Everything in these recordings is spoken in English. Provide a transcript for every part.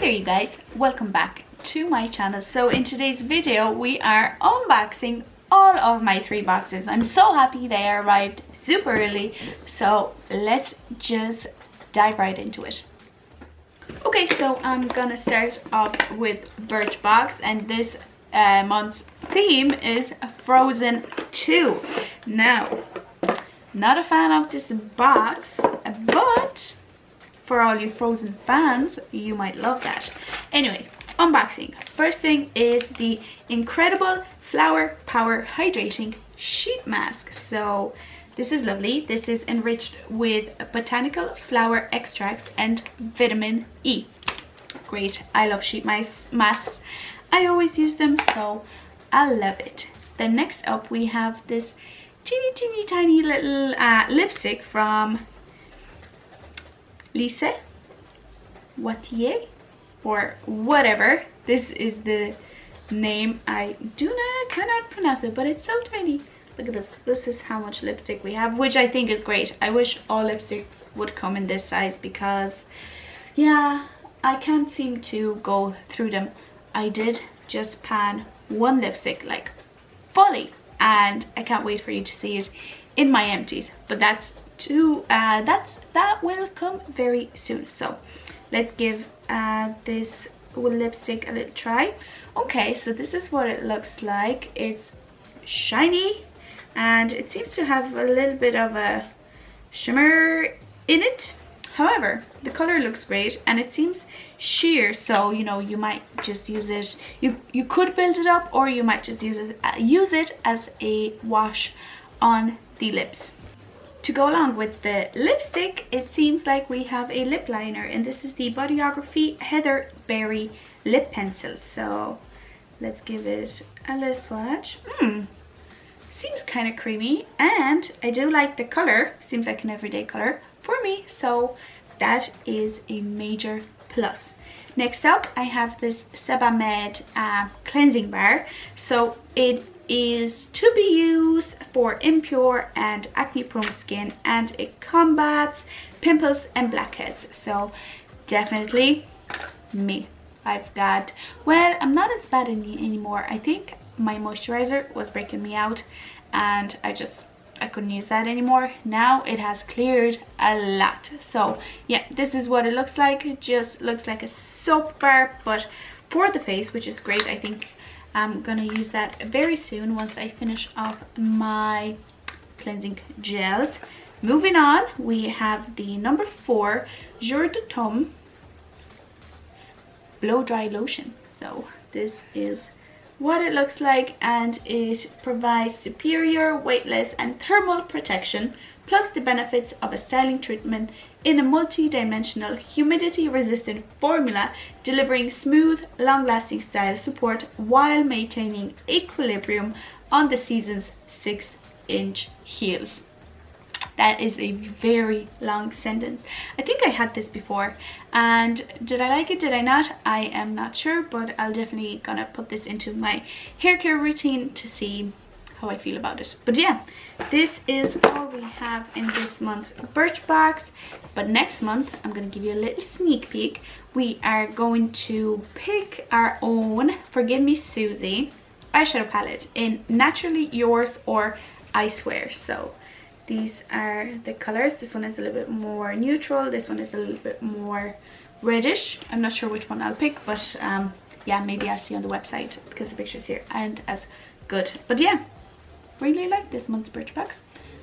there you guys, welcome back to my channel. So in today's video we are unboxing all of my 3 boxes. I'm so happy they arrived super early, so let's just dive right into it. Okay, so I'm gonna start off with Birchbox, and this month's theme is Frozen 2. Now, not a fan of this box, but for all you Frozen fans, you might love that. Anyway, unboxing. First thing is the incredible Flower Power Hydrating Sheet Mask. So this is lovely. This is enriched with botanical flower extracts and vitamin E. Great. I love sheet masks. I always use them, so I love it. Then next up we have this teeny tiny little lipstick from Lise Watier or whatever. This is the name. I cannot pronounce it, but it's so tiny. Look at this. This is how much lipstick we have, which I think is great. I wish all lipsticks would come in this size because, yeah, I can't seem to go through them. I did just pan one lipstick like fully, and I can't wait for you to see it in my empties. But that will come very soon. So let's give this lipstick a little try. Okay, so this is what it looks like. It's shiny and it seems to have a little bit of a shimmer in it. However, the color looks great and it seems sheer, so you know, you might just use it, you could build it up, or you might just use it as a wash on the lips. To go along with the lipstick, it seems like we have a lip liner, and this is the Bodyography Heather Berry Lip Pencil. So let's give it a little swatch. Seems kind of creamy, and I do like the color. Seems like an everyday color for me, so that is a major plus. Next up, I have this Sebamed cleansing bar. So it is to be used for impure and acne prone skin, and it combats pimples and blackheads. So definitely me. I've got, well, I'm not as bad anymore. I think my moisturizer was breaking me out and I couldn't use that anymore. Now it has cleared a lot. So yeah, this is what it looks like. It just looks like a soap bar, but for the face, which is great. I think I'm gonna use that very soon once I finish off my cleansing gels. Moving on, we have the number 4 Jour de Tome blow dry lotion. So this is what it looks like, and it provides superior weightless and thermal protection, plus the benefits of a styling treatment in a multi-dimensional humidity resistant formula, delivering smooth long-lasting style support while maintaining equilibrium on the season's 6-inch heels. That is a very long sentence. I think I had this before, and did I like it, did I not? I am not sure, but I'll definitely gonna put this into my hair care routine to see how I feel about it. But yeah, this is all we have in this month's Birchbox. But next month, I'm gonna give you a little sneak peek. We are going to pick our own Forgive Me Susie eyeshadow palette in Naturally Yours or I Swear. So these are the colors. This one is a little bit more neutral. This one is a little bit more reddish. I'm not sure which one I'll pick, but yeah, maybe I'll see on the website because the pictures here aren't as good. But yeah, really like this month's Birchbox.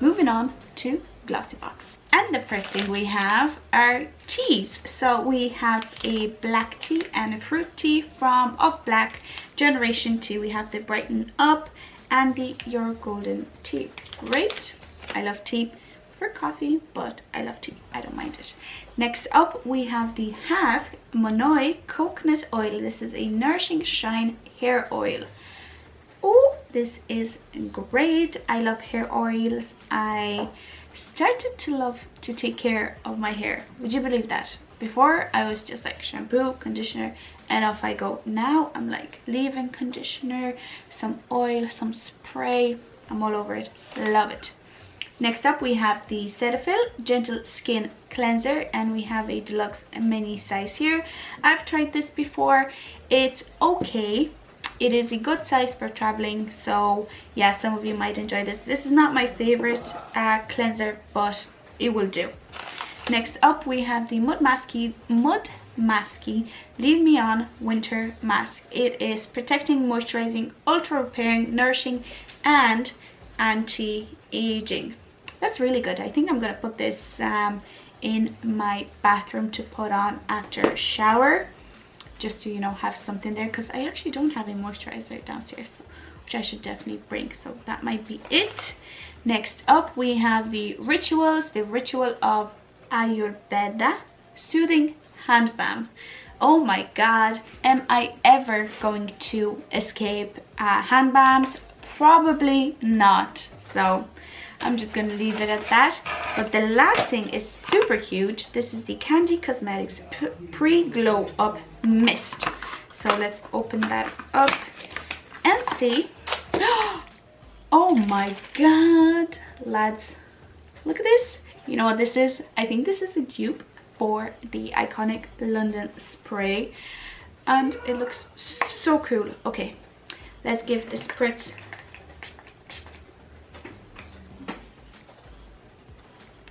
Moving on to Glossybox. And the first thing we have are teas. So we have a black tea and a fruit tea from Of Black Generation 2. We have the Brighten Up and the Your Golden Tea. Great. I love tea for coffee, but I love tea. I don't mind it. Next up, we have the Hask Monoi Coconut Oil. This is a Nourishing Shine Hair Oil. Oh, this is great. I love hair oils. I started to love to take care of my hair. Would you believe that? Before, I was just like shampoo, conditioner, and off I go. Now, I'm like leave-in conditioner, some oil, some spray. I'm all over it. Love it. Next up we have the Cetaphil Gentle Skin Cleanser, and we have a deluxe mini size here. I've tried this before. It's okay. It is a good size for traveling, so yeah, some of you might enjoy this. This is not my favorite cleanser, but it will do. Next up we have the Mud Masky Leave Me On Winter Mask. It is protecting, moisturizing, ultra repairing, nourishing, and anti-aging. That's really good. I think I'm gonna put this in my bathroom to put on after a shower, just to, you know, have something there, because I actually don't have a moisturizer downstairs, which I should definitely bring, so that might be it. Next up we have the Ritual of Ayurveda Soothing Hand Balm. Oh my god, am I ever going to escape hand balms? Probably not, so I'm just going to leave it at that. But the last thing is super cute. This is the Candy Cosmetics Pre-Glow Up Mist. So let's open that up and see. Oh my god, lads, look at this. You know what this is? I think this is a dupe for the iconic London spray, and it looks so cool. Okay, let's give this spritz.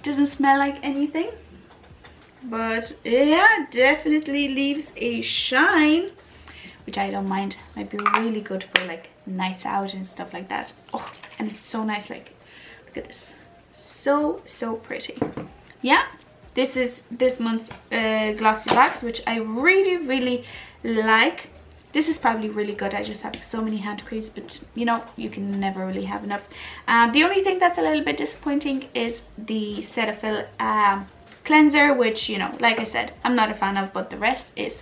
Doesn't smell like anything, but yeah, definitely leaves a shine, which I don't mind. Might be really good for like nights out and stuff like that. Oh, and it's so nice. Like, look at this, so pretty. Yeah, this is this month's Glossybox, which I really like. This is probably really good. I just have so many hand creams, but you know, you can never really have enough. The only thing that's a little bit disappointing is the Cetaphil cleanser, which, you know, like I said, I'm not a fan of, but the rest is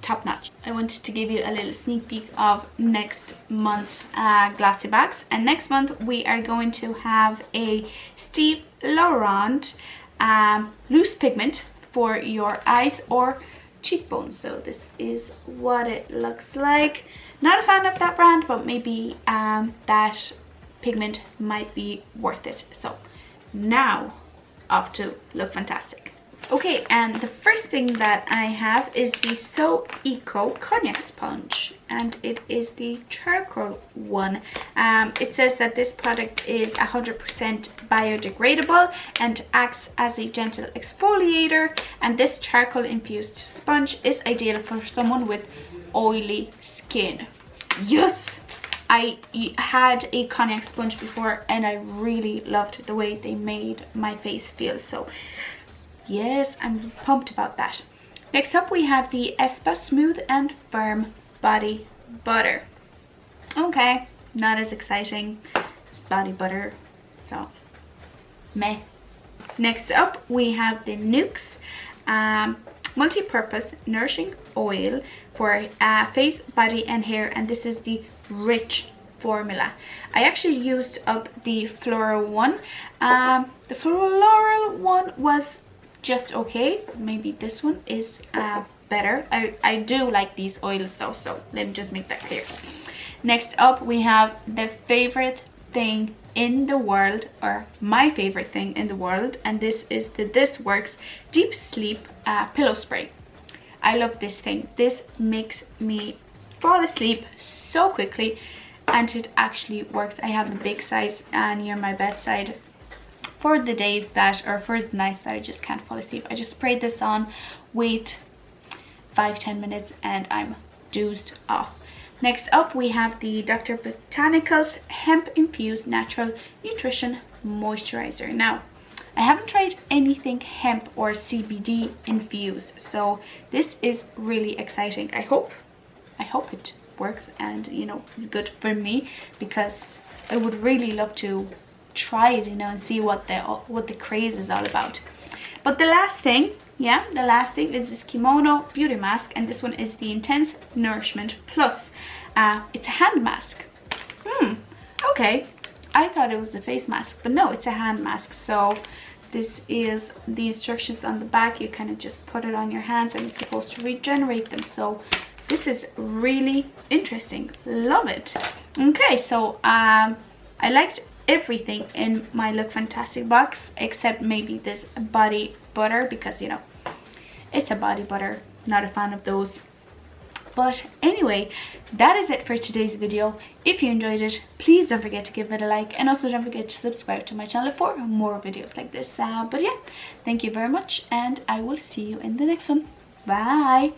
top notch. I wanted to give you a little sneak peek of next month's Glossybox, and next month we are going to have a Steve Laurent loose pigment for your eyes or cheekbones. So this is what it looks like. Not a fan of that brand, but maybe that pigment might be worth it. So now off to Look Fantastic. Okay, and the first thing that I have is the So Eco Cognac Sponge, and it is the charcoal one. It says that this product is 100% biodegradable and acts as a gentle exfoliator, and this charcoal infused sponge is ideal for someone with oily skin. Yes! I had a cognac sponge before and I really loved the way they made my face feel, so yes, I'm pumped about that. Next up we have the Espa Smooth and Firm Body Butter. Okay, not as exciting. It's body butter, so meh. Next up we have the Nukes multi-purpose nourishing oil for face, body and hair, and this is the rich formula. I actually used up the floral one. The floral one was just okay. Maybe this one is better. I do like these oils though, so let me just make that clear. Next up we have the favorite thing in the world, or my favorite thing in the world, and this is the This Works Deep Sleep Pillow Spray. I love this thing. This makes me fall asleep so quickly, and it actually works. I have a big size near my bedside for the days that, or for the nights that I just can't fall asleep. I just spray this on, wait 5-10 minutes, and I'm dozed off. Next up we have the Dr. Botanicals Hemp Infused Natural Nutrition Moisturizer. Now, I haven't tried anything hemp or CBD infused, so this is really exciting. I hope it works and, you know, it's good for me, because I would really love to try it, you know, and see what the craze is all about. But the last thing, yeah, the last thing is this Kimono Beauty Mask, and this one is the Intense Nourishment Plus. It's a hand mask. Okay, I thought it was the face mask, but no, it's a hand mask. So this is the instructions on the back. You kind of just put it on your hands and it's supposed to regenerate them. So this is really interesting. Love it. Okay, so I liked everything in my LookFantastic box except maybe this body butter, because you know it's a body butter, not a fan of those. But anyway, that is it for today's video. If you enjoyed it, please don't forget to give it a like, and also don't forget to subscribe to my channel for more videos like this. But yeah, thank you very much, and I will see you in the next one. Bye.